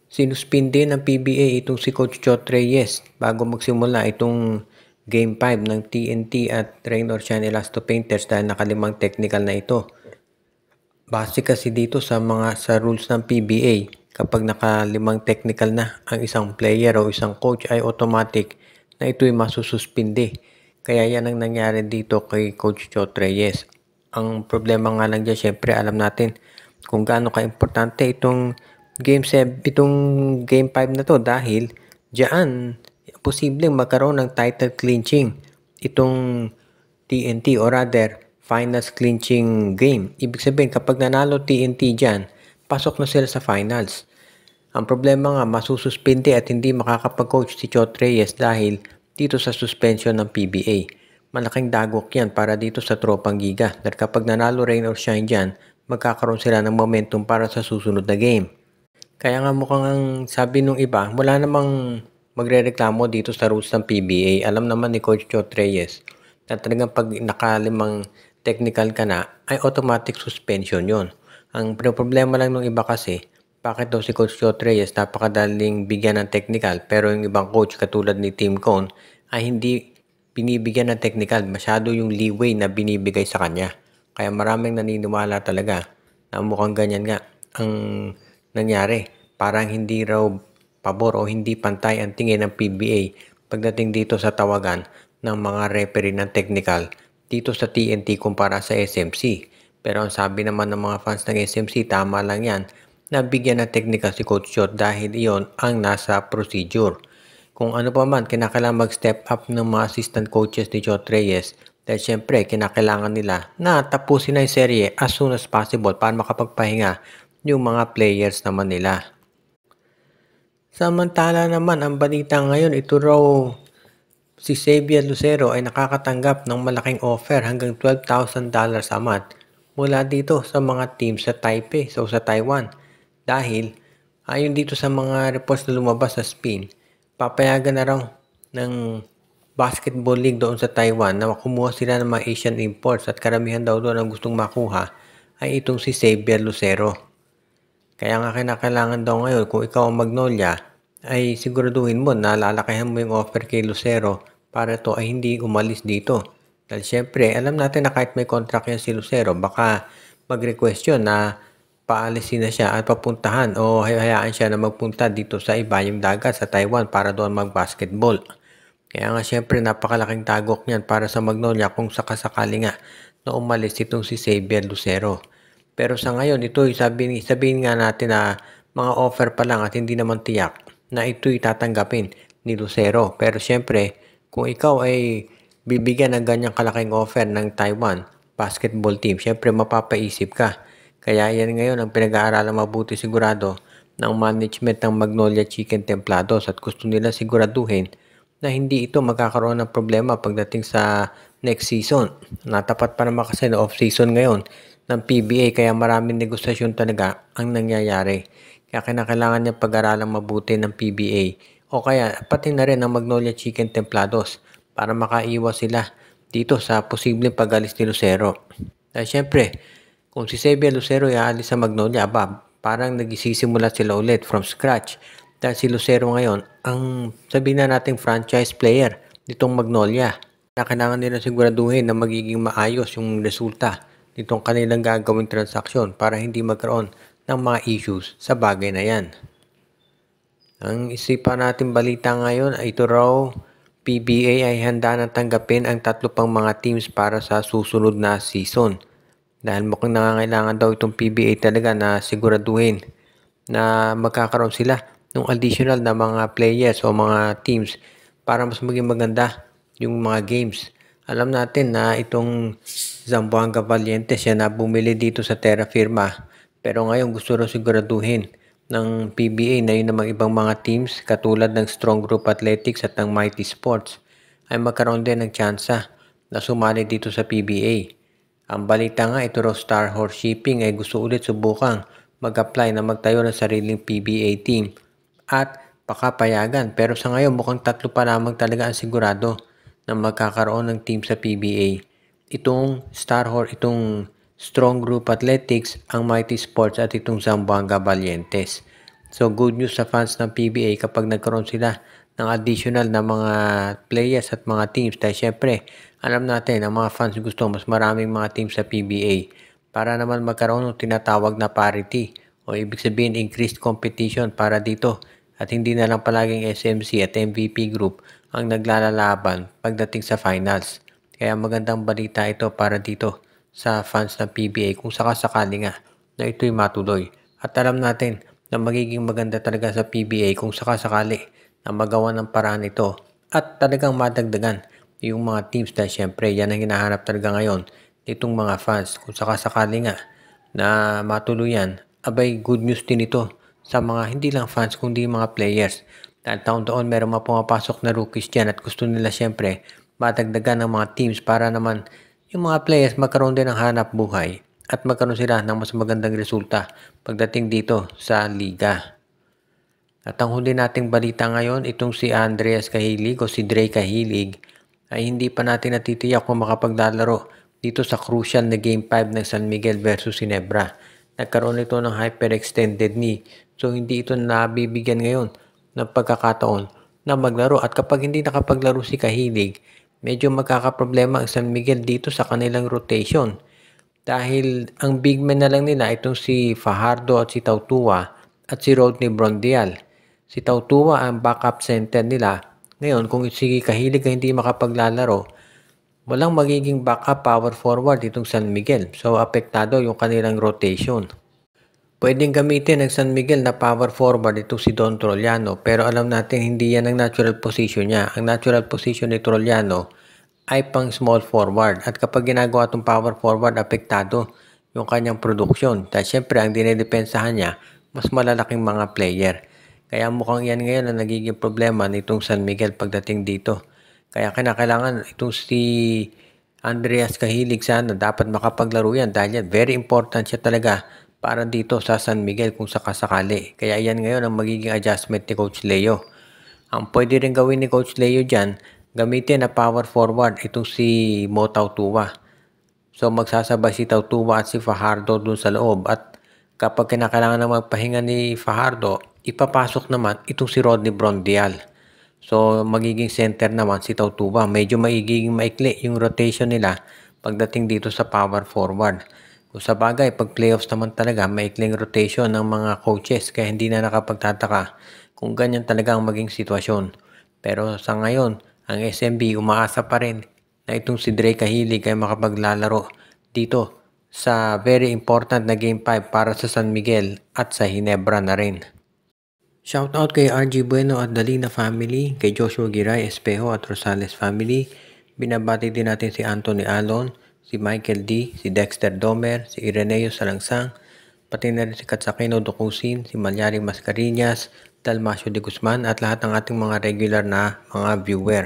Sinuspinde ng PBA itong si Coach Chot Reyes bago magsimula itong Game 5 ng TNT at Rain or Shine Elasto Painters dahil nakalimang technical na ito. Base kasi dito sa rules ng PBA, kapag nakalimang technical na ang isang player o isang coach ay automatic na ito'y masususpinde. Kaya yan ang nangyari dito kay Coach Chot Reyes. Ang problema nga lang dyan, syempre alam natin kung gaano ka-importante itong Game 5 na to dahil diyan posibleng magkaroon ng title clinching itong TNT or rather finals clinching game. Ibig sabihin kapag nanalo TNT dyan, pasok na sila sa finals. Ang problema nga masususpende at hindi makakapag-coach si Chot Reyes dahil dito sa suspension ng PBA. Malaking dagok yan para dito sa Tropang Giga dahil kapag nanalo Rain or Shine dyan, magkakaroon sila ng momentum para sa susunod na game. Kaya nga mukhang ang sabi nung iba, wala namang magrereklamo dito sa rules ng PBA. Alam naman ni Coach Chot Reyes na talagang pag nakalimang technical ka na, ay automatic suspension yon. Ang problema lang nung iba kasi, bakit daw si Coach Chot Reyes napakadaling bigyan ng technical pero yung ibang coach katulad ni Tim Cone ay hindi binibigyan ng technical. Masyado yung leeway na binibigay sa kanya. Kaya maraming naniniwala talaga na mukhang ganyan nga ang nangyari. Parang hindi raw pabor o hindi pantay ang tingin ng PBA pagdating dito sa tawagan ng mga referee ng technical dito sa TNT kumpara sa SMC. Pero ang sabi naman ng mga fans ng SMC, tama lang yan, na bigyan ng technical si Coach Chot dahil iyon ang nasa procedure. Kung ano pa man, kinakailangan mag-step up ng mga assistant coaches ni Chot Reyes dahil syempre kinakailangan nila na tapusin na yung serye as soon as possible para makapagpahinga yung mga players naman nila. Samantala naman, ang balita ngayon, ito raw si Xavier Lucero ay nakakatanggap ng malaking offer hanggang $12,000 a month mula dito sa mga team sa Taipei o sa Taiwan. Dahil ayon dito sa mga reports na lumabas sa Spin, papayagan na raw ng basketball league doon sa Taiwan na kumuha sila ng mga Asian imports at karamihan daw doon ang gustong makuha ay itong si Xavier Lucero. Kaya nga kinakailangan daw ngayon kung ikaw ang Magnolia ay siguraduhin mo na lalakihan mo yung offer kay Lucero para to ay hindi umalis dito. Dahil syempre alam natin na kahit may contract yan si Lucero baka mag-request yun na paalisin na siya at papuntahan o hayaan siya na magpunta dito sa ibayong dagat sa Taiwan para doon mag-basketball. Kaya nga syempre napakalaking tagok niyan para sa Magnolia kung sakasakali nga na umalis itong si Xavier Lucero. Pero sa ngayon, ito'y sabihin nga natin na mga offer pa lang at hindi naman tiyak na ito'y tatanggapin ni Lucero. Pero syempre, kung ikaw ay bibigyan ng ganyang kalaking offer ng Taiwan basketball team, syempre mapapaisip ka. Kaya yan ngayon ang pinag-aaralan mabuti sigurado ng management ng Magnolia Chicken Templados at gusto nila siguraduhin na hindi ito magkakaroon ng problema pagdating sa next season. Natapat pa naman kasi na off-season ngayon ng PBA kaya maraming negosasyon talaga ang nangyayari. Kaya kinakailangan niya pag-aralang mabuti ng PBA o kaya pati na rin ng Magnolia Chicken Templados para makaiwas sila dito sa posibleng pag-alis ni Lucero. Dahil syempre, kung si Xavier Lucero ay aalis sa Magnolia, parang nagsisimula sila ulit from scratch. Dahil si Lucero ngayon, ang sabihin na nating franchise player nitong Magnolia. Kailangan nila siguraduhin na magiging maayos yung resulta nitong kanilang gagawing transaksyon para hindi magkaroon ng mga issues sa bagay na yan. Ang isipan natin balita ngayon ay ito raw, PBA ay handa na tanggapin ang 3 pang mga teams para sa susunod na season. Dahil mukhang nangangailangan daw itong PBA talaga na siguraduhin na magkakaroon sila ng additional na mga players o mga teams para mas maging maganda yung mga games. Alam natin na itong Zamboanga Valiente siya na bumili dito sa Terra Firma. Pero ngayon gusto rin siguraduhin ng PBA na yun namang ibang mga teams katulad ng Strong Group Athletics at ng Mighty Sports ay magkaroon din ng tsansa na sumali dito sa PBA. Ang balita nga ito raw Star Horse Shipping ay gusto ulit subukang mag-apply na magtayo ng sariling PBA team at pakapayagan. Pero sa ngayon mukhang 3 pa lamang talaga ang sigurado na magkakaroon ng team sa PBA. Itong Star Horse, itong Strong Group Athletics, ang Mighty Sports at itong Zamboanga Valientes. So good news sa fans ng PBA kapag nagkaroon sila ng additional na mga players at mga teams dahil syempre alam natin ang mga fans gusto mas maraming mga teams sa PBA para naman magkaroon ng tinatawag na parity o ibig sabihin increased competition para dito at hindi na lang palaging SMC at MVP group ang naglalalaban pagdating sa finals. Kaya magandang balita ito para dito sa fans ng PBA kung sakasakali nga na ito'y matuloy. At alam natin na magiging maganda talaga sa PBA kung sakasakali na magawa ng paraan ito at talagang madagdagan yung mga teams dahil syempre yan ang hinahanap talaga ngayon nitong mga fans. Kung sakasakali nga na matuloy yan, abay good news din ito sa mga hindi lang fans kundi mga players. Dahil taon-taon meron mga pumapasok na rookies dyan at gusto nila syempre madagdagan ng mga teams para naman yung mga players magkaroon din ng hanap buhay at magkaroon sila ng mas magandang resulta pagdating dito sa liga. At ang huli nating balita ngayon, itong si Andreas Cahilig o si Dre Cahilig ay hindi pa natin natitiyak kung makapaglalaro dito sa crucial na Game 5 ng San Miguel versus Ginebra. Nagkaroon ito ng hyperextended knee, so hindi ito nabibigyan ngayon ng pagkakataon na maglaro. At kapag hindi nakapaglaro si Cahilig, medyo magkakaproblema ang San Miguel dito sa kanilang rotation. Dahil ang big man na lang nila itong si Fajardo at si Tautua at si Rodney Brondial. Si Tautua ang backup center nila. Ngayon kung si Cahilig ay hindi makapaglalaro, walang magiging backup power forward itong San Miguel. So apektado yung kanilang rotation. Pwedeng gamitin ng San Miguel na power forward itong si Don Trollano pero alam natin hindi yan ang natural position niya. Ang natural position ni Trollano ay pang small forward at kapag ginagawa itong power forward apektado yung kanyang produksyon dahil syempre ang dinedepensahan niya mas malalaking mga player. Kaya mukhang yan ngayon ang nagiging problema nitong San Miguel pagdating dito. Kaya kinakailangan itong si Andreas Cahilig sana dapat makapaglaro yan dahil yan very important siya talaga para dito sa San Miguel kung sakasakali. Kaya yan ngayon ang magiging adjustment ni Coach Leo. Ang pwede rin gawin ni Coach Leo dyan, gamitin na power forward itong si Mo Tautua. So magsasabay si Tautua at si Fajardo dun sa loob at kapag kinakailangan na magpahinga ni Fajardo, ipapasok naman itong si Rodney Brondial. So magiging center naman si Tautua. Medyo magiging maikli yung rotation nila pagdating dito sa power forward. Kung sa bagay, pag playoffs naman talaga, maikling rotation ng mga coaches kaya hindi na nakapagtataka kung ganyan talaga ang maging sitwasyon. Pero sa ngayon, ang SMB umaasa pa rin na itong si Dre Cahilig ay makapaglalaro dito sa very important na Game 5 para sa San Miguel at sa Ginebra na rin. Shoutout kay RG Bueno at Dalina family, kay Joshua Giray Espejo at Rosales family. Binabati din natin si Anthony Alon, si Michael D, si Dexter Domer, si Ireneo Salangsang, pati na rin si Katsakino Dokusin, si Malyari Mascarillas, Dalmacio de Guzman at lahat ng ating mga regular na mga viewer.